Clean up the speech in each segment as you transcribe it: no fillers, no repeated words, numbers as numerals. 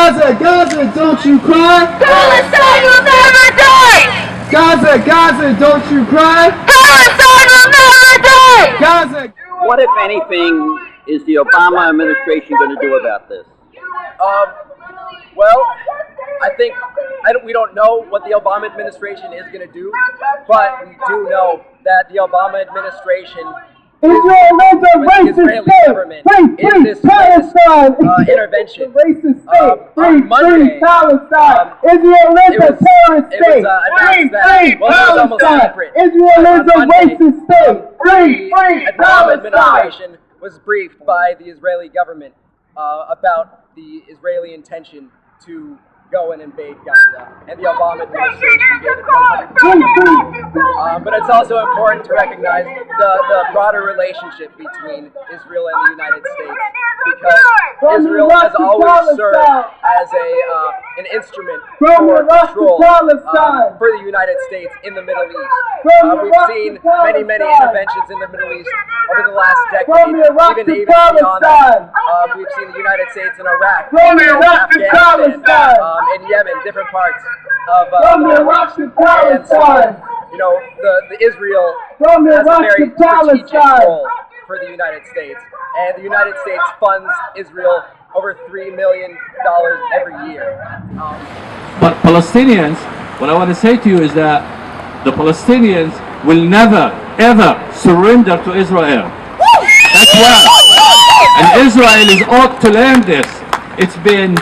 Gaza, Gaza, don't you cry. Palestine will never die. Gaza, Gaza, don't you cry. Palestine will never die. Gaza. What, if anything, is the Obama administration going to do about this? Well, I think we don't know what the Obama administration is going to do, but we do know that the Obama administration Israel is a racist Israeli state. government Free in this Palestine. intervention. Racist state. On Monday, Free Palestine. Israel is a terrorist state. Free Palestine. Israel is a racist state. Free the Obama Palestine. administration was briefed by the Israeli government about the Israeli intention to go and invade Gaza, and the Obama administration gave it 100%. But it's also important to recognize the broader relationship between Israel and the United States, because Israel has always served as an instrument for control for the United States in the Middle East. We've seen many interventions in the Middle East over the last decade, even beyond that. We've seen the United States in Iraq, Afghanistan, in Yemen, different parts of the Middle East. And so, you know, the Israel has a very strategic role for the United States, and the United States funds Israel over $3 million every year. But Palestinians, what I want to say to you is that the Palestinians will never, ever surrender to Israel. That's why. And Israel is ought to learn this. It's been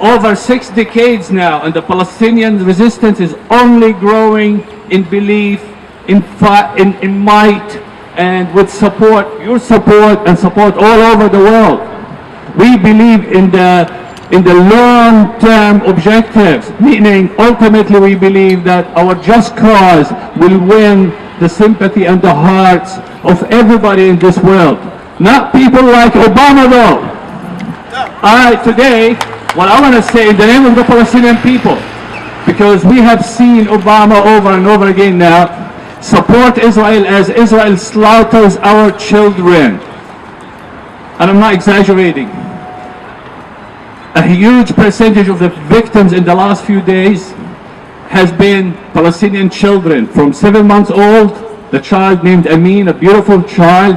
over 6 decades now, and the Palestinian resistance is only growing in belief, in might, and with support, your support, and support all over the world. We believe in the long-term objectives, meaning ultimately we believe that our just cause will win the sympathy and the hearts of everybody in this world. Not people like Obama though. Today, what I want to say in the name of the Palestinian people, because we have seen Obama over and over again now, support Israel as Israel slaughters our children. And I'm not exaggerating. A huge percentage of the victims in the last few days has been Palestinian children from 7 months old, the child named Amin, a beautiful child.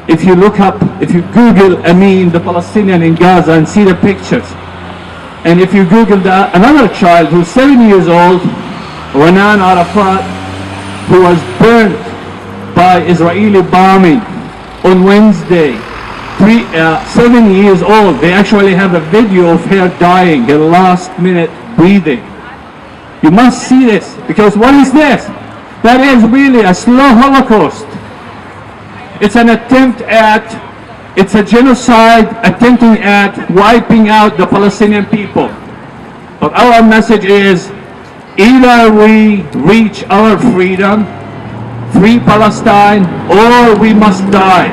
If you Google Amin, the Palestinian in Gaza, and see the pictures, and if you Google another child who's 7 years old, Renan Arafat, who was burnt by Israeli bombing on Wednesday, 7 years old. They actually have a video of her dying, her last minute breathing. You must see this, because what is this? That is really a slow Holocaust. It's an attempt it's a genocide attempting at wiping out the Palestinian people. But our message is, either we reach our freedom, free Palestine, or we must die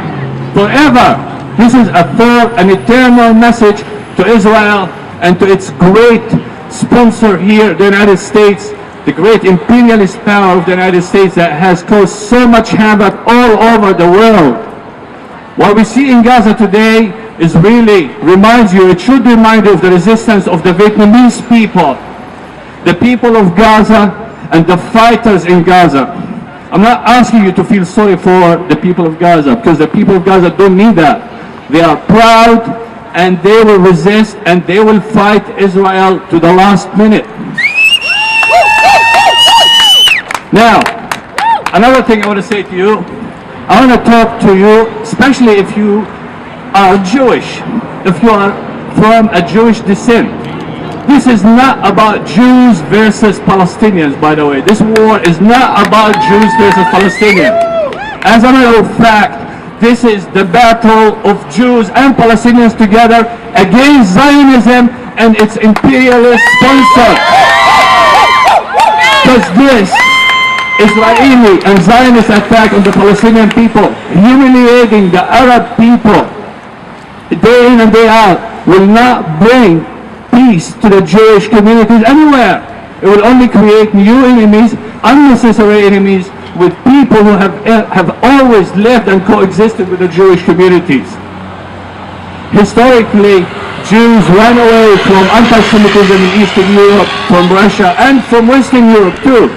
forever. This is a third and eternal message to Israel and to its great sponsor here, the United States, the great imperialist power of the United States that has caused so much havoc all over the world. What we see in Gaza today is really it should remind you of the resistance of the Vietnamese people, the people of Gaza, and the fighters in Gaza. I'm not asking you to feel sorry for the people of Gaza, because the people of Gaza don't need that. They are proud, and they will resist, and they will fight Israel to the last minute. Now, another thing I want to say to you, I want to talk to you, especially if you are Jewish, if you are from a Jewish descent. This is not about Jews versus Palestinians, by the way. This war is not about Jews versus Palestinians. As a matter of fact, this is the battle of Jews and Palestinians together against Zionism and its imperialist sponsor. Because this Israeli and Zionist attack on the Palestinian people, humiliating the Arab people day in and day out, will not bring peace to the Jewish communities anywhere. It will only create new enemies, unnecessary enemies, with people who have always lived and coexisted with the Jewish communities. Historically, Jews ran away from anti-Semitism in Eastern Europe, from Russia, and from Western Europe too,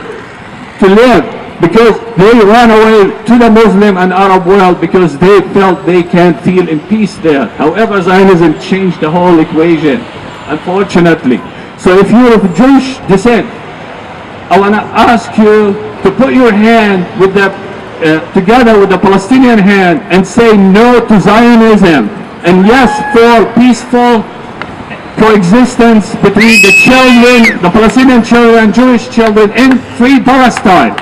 to live, because they ran away to the Muslim and Arab world because they felt they can't feel in peace there. However, Zionism changed the whole equation, unfortunately. So if you're of Jewish descent, I want to ask you to put your hand with the, together with the Palestinian hand and say no to Zionism, and yes for peaceful coexistence between the children, the Palestinian children, Jewish children in free Palestine.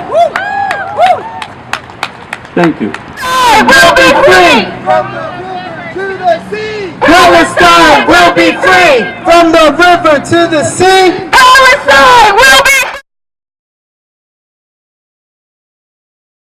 Thank you. Will be free! From the river to the sea! Palestine will be free! From the river to the sea!